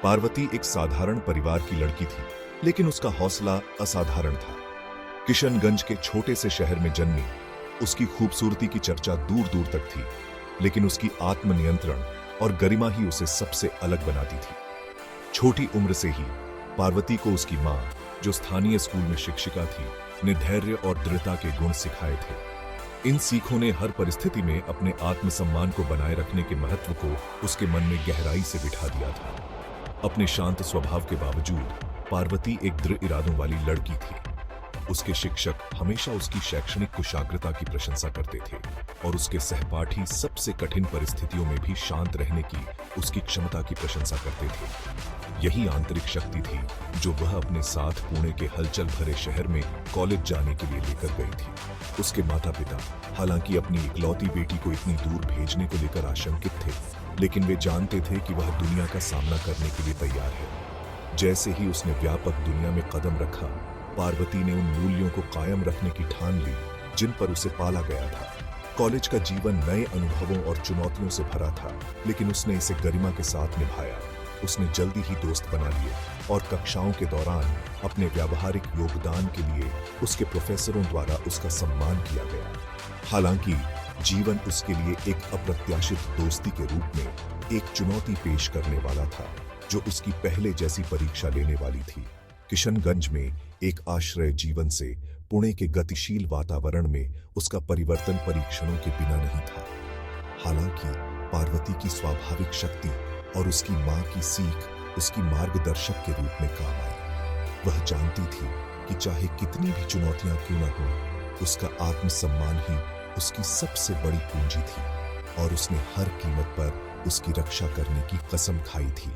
पार्वती एक साधारण परिवार की लड़की थी, लेकिन उसका हौसला असाधारण था। किशनगंज के छोटे से शहर में जन्मी उसकी खूबसूरती की चर्चा दूर दूर तक थी, लेकिन उसकी आत्मनियंत्रण और गरिमा ही उसे सबसे अलग बनाती थी। छोटी उम्र से ही पार्वती को उसकी मां, जो स्थानीय स्कूल में शिक्षिका थी, ने धैर्य और दृढ़ता के गुण सिखाए थे। इन सीखों ने हर परिस्थिति में अपने आत्मसम्मान को बनाए रखने के महत्व को उसके मन में गहराई से बिठा दिया था। अपने शांत स्वभाव के बावजूद पार्वती एक दृढ़ इरादों वाली लड़की थी। उसके शिक्षक हमेशा उसकी शैक्षणिक कुशाग्रता की प्रशंसा करते थे और उसके सहपाठी सबसे कठिन परिस्थितियों में भी शांत रहने की उसकी क्षमता की प्रशंसा करते थे। यही आंतरिक शक्ति थी जो वह अपने साथ पुणे के हलचल भरे शहर में कॉलेज जाने के लिए लेकर गई थी। उसके माता पिता हालांकि अपनी इकलौती बेटी को इतनी दूर भेजने को लेकर आशंकित थे, लेकिन वे जानते थे कि वह दुनिया का सामना करने के लिए तैयार है। जैसे ही उसने व्यापक दुनिया में कदम रखा, पार्वती ने उन मूल्यों को कायम रखने की ठान ली जिन पर उसे पाला गया था। कॉलेज का जीवन नए अनुभवों और चुनौतियों से भरा था, लेकिन उसने इसे गरिमा के साथ निभाया। उसने जल्दी ही दोस्त बना लिए और कक्षाओं के दौरान अपने व्यावहारिक योगदान के लिए उसके प्रोफेसरों द्वारा उसका सम्मान किया गया। हालांकि जीवन उसके लिए एक अप्रत्याशित दोस्ती के रूप में एक चुनौती पेश करने वाला था, जो उसकी पहले जैसी परीक्षा लेने वाली थी। किशनगंज में एक आश्रय जीवन से पुणे के गतिशील वातावरण में उसका परिवर्तन परीक्षणों के बिना नहीं था। हालांकि पार्वती की स्वाभाविक शक्ति और उसकी मां की सीख उसकी मार्गदर्शक के रूप में काम आई। वह जानती थी कि चाहे कितनी भी चुनौतियां क्यों न हो, उसका आत्मसम्मान ही उसकी सबसे बड़ी पूंजी थी और उसने हर कीमत पर उसकी रक्षा करने की कसम खाई थी।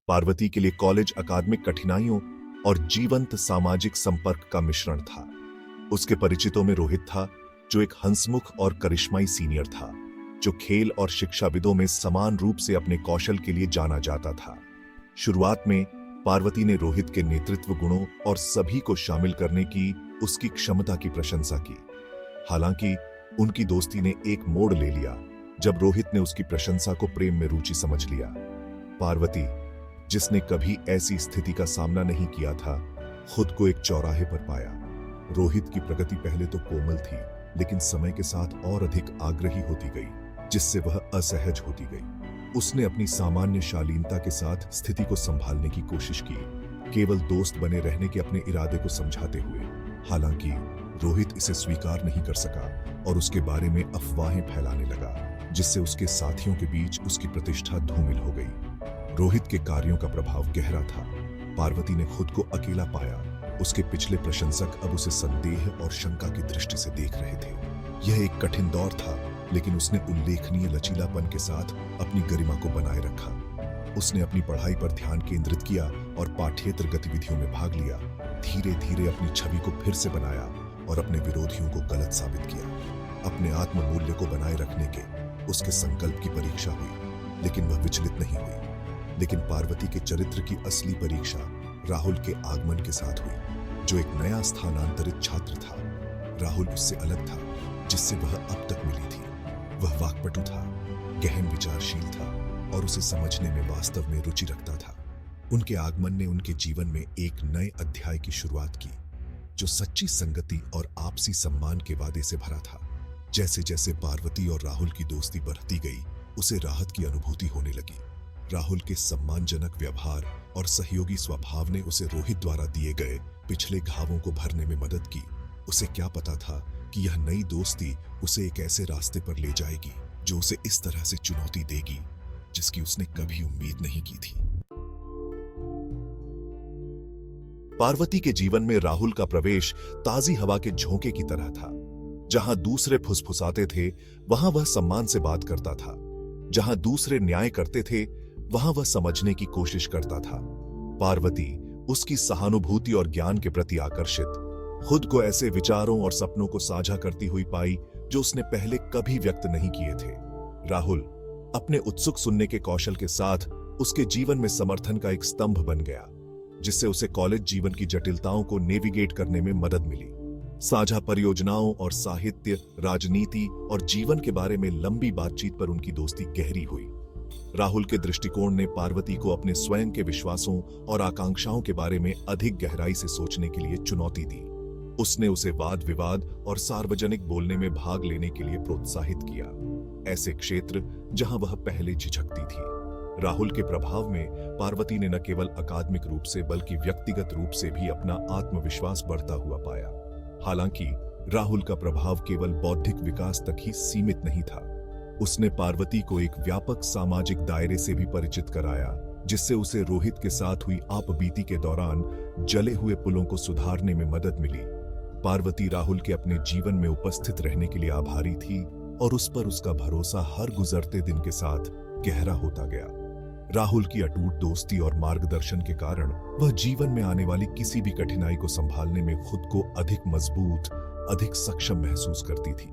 पार्वती के लिए कॉलेज अकादमिक कठिनाइयों और जीवंत सामाजिक संपर्क का मिश्रण था। उसके परिचितों में रोहित था, जो एक हंसमुख और करिश्माई सीनियर था, जो खेल और शिक्षाविदों में समान रूप से अपने कौशल के लिए जाना जाता था। शुरुआत में पार्वती ने रोहित के नेतृत्व गुणों और सभी को शामिल करने की उसकी क्षमता की प्रशंसा की। हालांकि उनकी दोस्ती ने एक मोड़ ले लिया जब रोहित ने उसकी प्रशंसा को प्रेम में रुचि समझ लिया। पार्वती, जिसने कभी ऐसी स्थिति का सामना नहीं किया था, खुद को एक चौराहे पर पाया। रोहित की प्रगति पहले तो कोमल थी, लेकिन समय के साथ और अधिक आग्रही होती गई, जिससे वह असहज होती गई। उसने अपनी सामान्य शालीनता के साथ स्थिति को संभालने की कोशिश की, केवल दोस्त बने रहने के अपने इरादे को समझाते हुए। हालांकि रोहित इसे स्वीकार नहीं कर सका और उसके बारे में अफवाहें फैलाने लगा, जिससे उसके साथियों के बीच उसकी प्रतिष्ठा धूमिल हो गई। रोहित के कार्यों का प्रभाव गहरा था। पार्वती ने खुद को अकेला पाया। उसके पिछले प्रशंसक अब उसे संदेह और शंका की दृष्टि से देख रहे थे। यह एक कठिन दौर था, लेकिन उसने उल्लेखनीय लचीलापन के साथ अपनी गरिमा को बनाए रखा। उसने अपनी पढ़ाई पर ध्यान केंद्रित किया और पाठ्येतर गतिविधियों में भाग लिया। धीरे धीरे अपनी छवि को फिर से बनाया और अपने विरोधियों को गलत साबित किया। अपने आत्म मूल्य को बनाए रखने के उसके संकल्प की परीक्षा हुई, लेकिन वह विचलित नहीं हुई। लेकिन पार्वती के चरित्र की असली परीक्षा राहुल के आगमन के साथ हुई, जो एक नया स्थानांतरित छात्र था। राहुल उससे अलग था, जिससे वह अब तक मिली थी। वह वाक्पटु था, गहन विचारशील था और उसे समझने में वास्तव में रुचि रखता था। उनके आगमन ने उनके जीवन में एक नए अध्याय की शुरुआत की, जो सच्ची संगति और आपसी सम्मान के वादे से भरा था। जैसे जैसे पार्वती और राहुल की दोस्ती बढ़ती गई, उसे राहत की अनुभूति होने लगी। राहुल के सम्मानजनक व्यवहार और सहयोगी स्वभाव ने उसे रोहित द्वारा दिए गए पिछले घावों को भरने में मदद की। उसे क्या पता था कि यह नई दोस्ती उसे एक ऐसे रास्ते पर ले जाएगी जो उसे इस तरह से चुनौती देगी जिसकी उसने कभी उम्मीद नहीं की थी। पार्वती के जीवन में राहुल का प्रवेश ताजी हवा के झोंके की तरह था। जहां दूसरे फुसफुसाते थे, वहां वह सम्मान से बात करता था। जहां दूसरे न्याय करते थे, वहां वह समझने की कोशिश करता था। पार्वती उसकी सहानुभूति और ज्ञान के प्रति आकर्षित, खुद को ऐसे विचारों और सपनों को साझा करती हुई पाई जो उसने पहले कभी व्यक्त नहीं किए थे। राहुल अपने उत्सुक सुनने के कौशल के साथ उसके जीवन में समर्थन का एक स्तंभ बन गया, जिससे उसे कॉलेज जीवन की जटिलताओं को नेविगेट करने में मदद मिली। साझा परियोजनाओं और साहित्य, राजनीति और जीवन के बारे में लंबी बातचीत पर उनकी दोस्ती गहरी हुई। राहुल के दृष्टिकोण ने पार्वती को अपने स्वयं के विश्वासों और आकांक्षाओं के बारे में अधिक गहराई से सोचने के लिए चुनौती दी। उसने उसे वाद विवाद और सार्वजनिक बोलने में भाग लेने के लिए प्रोत्साहित किया, ऐसे क्षेत्र जहां वह पहले झिझकती थी। राहुल के प्रभाव में पार्वती ने न केवल अकादमिक रूप से बल्कि व्यक्तिगत रूप से भी अपना आत्मविश्वास बढ़ता हुआ पाया। हालांकि राहुल का प्रभाव केवल बौद्धिक विकास तक ही सीमित नहीं था। उसने पार्वती को एक व्यापक सामाजिक दायरे से भी परिचित कराया, जिससे उसे रोहित के साथ हुई आपबीती के दौरान जले हुए पुलों को सुधारने में मदद मिली। पार्वती राहुल के अपने जीवन में उपस्थित रहने के लिए आभारी थी और उस पर उसका भरोसा हर गुजरते दिन के साथ गहरा होता गया। राहुल की अटूट दोस्ती और मार्गदर्शन के कारण वह जीवन में आने वाली किसी भी कठिनाई को संभालने में खुद को अधिक मजबूत, अधिक सक्षम महसूस करती थी।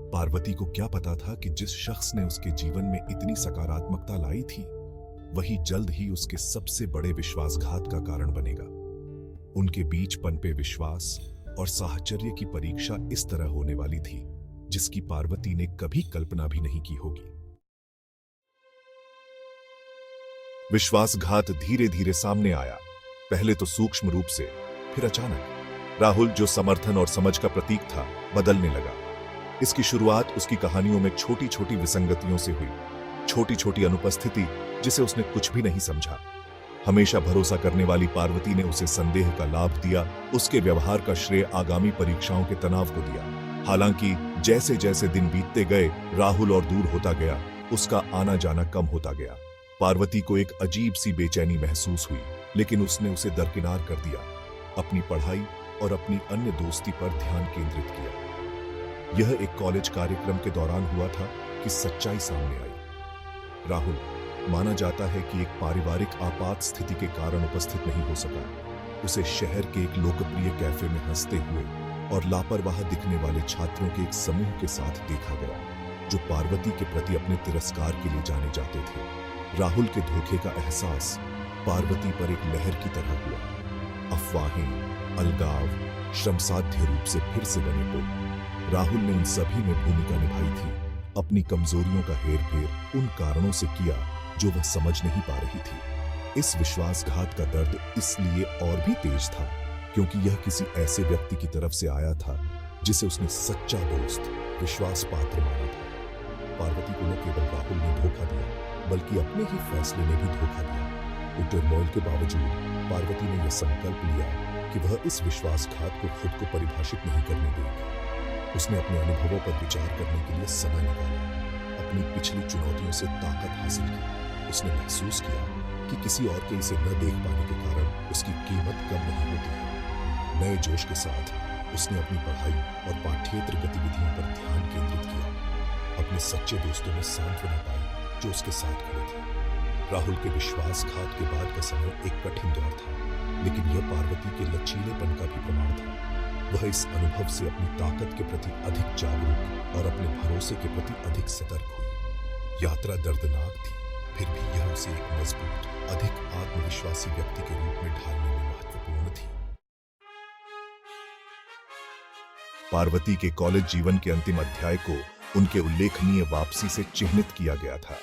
पार्वती को क्या पता था कि जिस शख्स ने उसके जीवन में इतनी सकारात्मकता लाई थी, वही जल्द ही उसके सबसे बड़े विश्वासघात का कारण बनेगा। उनके बीच पनपे विश्वास और साहचर्य की परीक्षा इस तरह होने वाली थी, जिसकी पार्वती ने कभी कल्पना भी नहीं की होगी। विश्वासघात धीरे धीरे सामने आया, पहले तो सूक्ष्म रूप से, फिर अचानक। राहुल, जो समर्थन और समझ का प्रतीक था, बदलने लगा। इसकी शुरुआत उसकी कहानियों में छोटी छोटी विसंगतियों से हुई, छोटी छोटी अनुपस्थिति जिसे उसने कुछ भी नहीं समझा। हमेशा भरोसा करने वाली पार्वती ने उसे संदेह का लाभ दिया, उसके व्यवहार का श्रेय आगामी परीक्षाओं के तनाव को दिया। हालांकि जैसे जैसे दिन बीतते गए, राहुल और दूर होता गया, उसका आना जाना कम होता गया। पार्वती को एक अजीब सी बेचैनी महसूस हुई, लेकिन उसने उसे दरकिनार कर दिया, अपनी पढ़ाई और अपनी अन्य दोस्ती पर ध्यान केंद्रित किया। यह एक कॉलेज कार्यक्रम के दौरान हुआ था कि सच्चाई सामने आई। राहुल, माना जाता है कि एक पारिवारिक आपात स्थिति के कारण उपस्थित नहीं हो सका। उसे शहर के एक लोकप्रिय कैफे में हंसते हुए और लापरवाह दिखने वाले छात्रों के एक समूह के साथ देखा गया, जो पार्वती के प्रति अपने तिरस्कार के लिए जाने जाते थे। राहुल के धोखे का एहसास पार्वती पर एक लहर की तरह हुआ। अफवाहें, अलगाव, श्रमसाध्य रूप से फिर से बने पुल। राहुल ने उन सभी में भूमिका निभाई थी, अपनी कमजोरियों का हेरफेर उन कारणों से किया जो वह समझ नहीं पा रही थी। इस विश्वासघात का दर्द इसलिए और भी तेज था क्योंकि यह किसी ऐसे व्यक्ति की तरफ से आया था जिसे उसने सच्चा दोस्त, विश्वास पात्र माना था। पार्वती को न केवल राहुल ने धोखा दिया, बल्कि अपने ही फैसले में भी धोखा दिया। टर्मोइल के बावजूद पार्वती ने यह संकल्प लिया कि वह इस विश्वासघात को खुद को परिभाषित नहीं करने देगी। उसने अपने अनुभवों पर विचार करने के लिए समय निकाला, अपनी पिछली चुनौतियों से ताकत हासिल की। उसने महसूस किया कि किसी और के इसे न देख पाने के कारण उसकी कीमत कम नहीं होती है। नए जोश के साथ उसने अपनी पढ़ाई और पाठ्येतर गतिविधियों पर ध्यान केंद्रित किया, अपने सच्चे दोस्तों में सांत्वना पाई जो उसके साथ खड़े थे। राहुल के विश्वासघात के बाद का समय एक कठिन दौर था, लेकिन यह पार्वती के लचीलेपन का भी प्रमाण था। वह इस अनुभव से अपनी ताकत के प्रति अधिक जागरूक और अपने भरोसे के प्रति अधिक सतर्क हुई। यात्रा दर्दनाक थी, फिर भी यह उसे एक मजबूत, अधिक आत्मविश्वासी व्यक्ति के रूप में ढालने में महत्वपूर्ण थी। पार्वती के कॉलेज जीवन के अंतिम अध्याय को उनके उल्लेखनीय वापसी से चिह्नित किया गया था।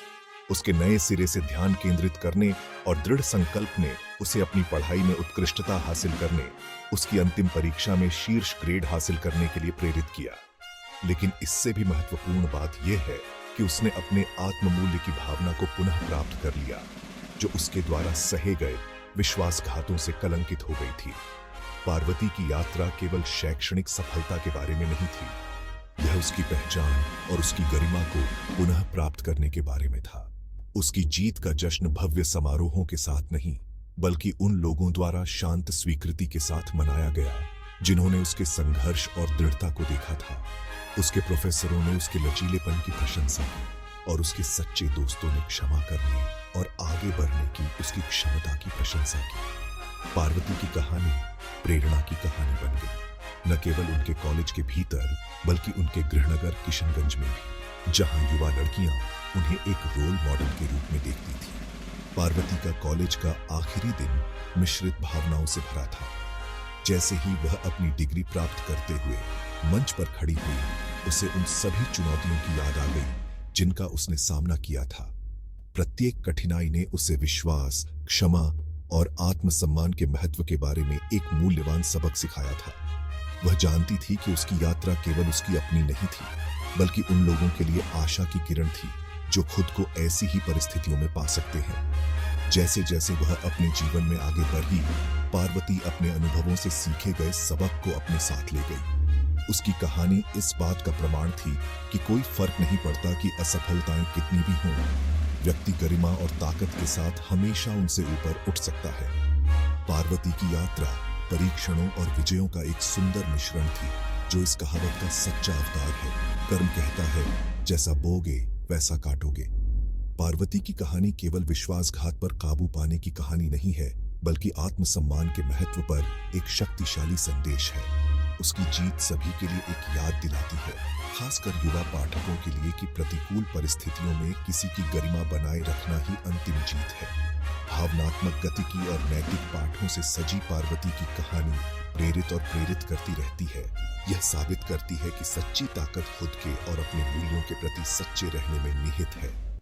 उसके नए सिरे से ध्यान केंद्रित करने और दृढ़ संकल्प ने उसे अपनी पढ़ाई में उत्कृष्टता हासिल करने, उसकी अंतिम परीक्षा में शीर्ष ग्रेड हासिल करने के लिए प्रेरित किया। लेकिन इससे भी महत्वपूर्ण बात यह है कि उसने अपने आत्ममूल्य की भावना को पुनः प्राप्त कर लिया, जो उसके द्वारा सहे गए विश्वासघातों से कलंकित हो गई थी। पार्वती की यात्रा केवल शैक्षणिक सफलता के बारे में नहीं थी, यह उसकी पहचान और उसकी गरिमा को पुनः प्राप्त करने के बारे में था। उसकी जीत का जश्न भव्य समारोहों के साथ नहीं, बल्कि उन लोगों द्वारा शांत स्वीकृति के साथ मनाया गया जिन्होंने उसके संघर्ष और दृढ़ता को देखा था। उसके प्रोफेसरों ने उसके लचीलेपन की प्रशंसा की और उसके सच्चे दोस्तों ने क्षमा करने और आगे बढ़ने की उसकी क्षमता की प्रशंसा की। पार्वती की कहानी प्रेरणा की कहानी बन गई, न केवल उनके कॉलेज के भीतर बल्कि उनके गृहनगर किशनगंज में भी, जहां युवा लड़कियां उन्हें एक रोल मॉडल के रूप में देखती थी। पार्वती का कॉलेज का आखिरी दिन मिश्रित भावनाओं से भरा था। जैसे ही वह अपनी डिग्री प्राप्त करते हुए मंच पर खड़ी हुई, उसे उन सभी चुनौतियों की याद आ गई जिनका उसने सामना किया था। प्रत्येक कठिनाई ने उसे विश्वास, क्षमा और आत्मसम्मान के महत्व के बारे में एक मूल्यवान सबक सिखाया था। वह जानती थी कि उसकी यात्रा केवल उसकी अपनी नहीं थी, बल्कि उन लोगों के लिए आशा की किरण थी जो खुद को ऐसी ही परिस्थितियों में पा सकते हैं। जैसे जैसे वह अपने जीवन में आगे बढ़ी, पार्वती अपने अनुभवों से सीखे गए सबक को अपने साथ ले गई। उसकी कहानी इस बात का प्रमाण थी कि कोई फर्क नहीं पड़ता कि असफलताएं कितनी भी हों, व्यक्ति गरिमा और ताकत के साथ हमेशा उनसे ऊपर उठ सकता है। पार्वती की यात्रा परीक्षणों और विजयों का एक सुंदर मिश्रण थी, जो इस कहावत का सच्चा अवतार है। कर्म कहता है, जैसा बोगे वैसा काटोगे। पार्वती की कहानी केवल विश्वासघात पर काबू पाने की कहानी नहीं है, बल्कि आत्मसम्मान के महत्व पर एक शक्तिशाली संदेश है। उसकी जीत सभी के लिए एक याद दिलाती है, खासकर युवा पाठकों के लिए, कि प्रतिकूल परिस्थितियों में किसी की गरिमा बनाए रखना ही अंतिम जीत है। भावनात्मक गतिकी और नैतिक पाठों से सजी पार्वती की कहानी प्रेरित और प्रेरित करती रहती है। यह साबित करती है कि सच्ची ताकत खुद के और अपने मूल्यों के प्रति सच्चे रहने में निहित है।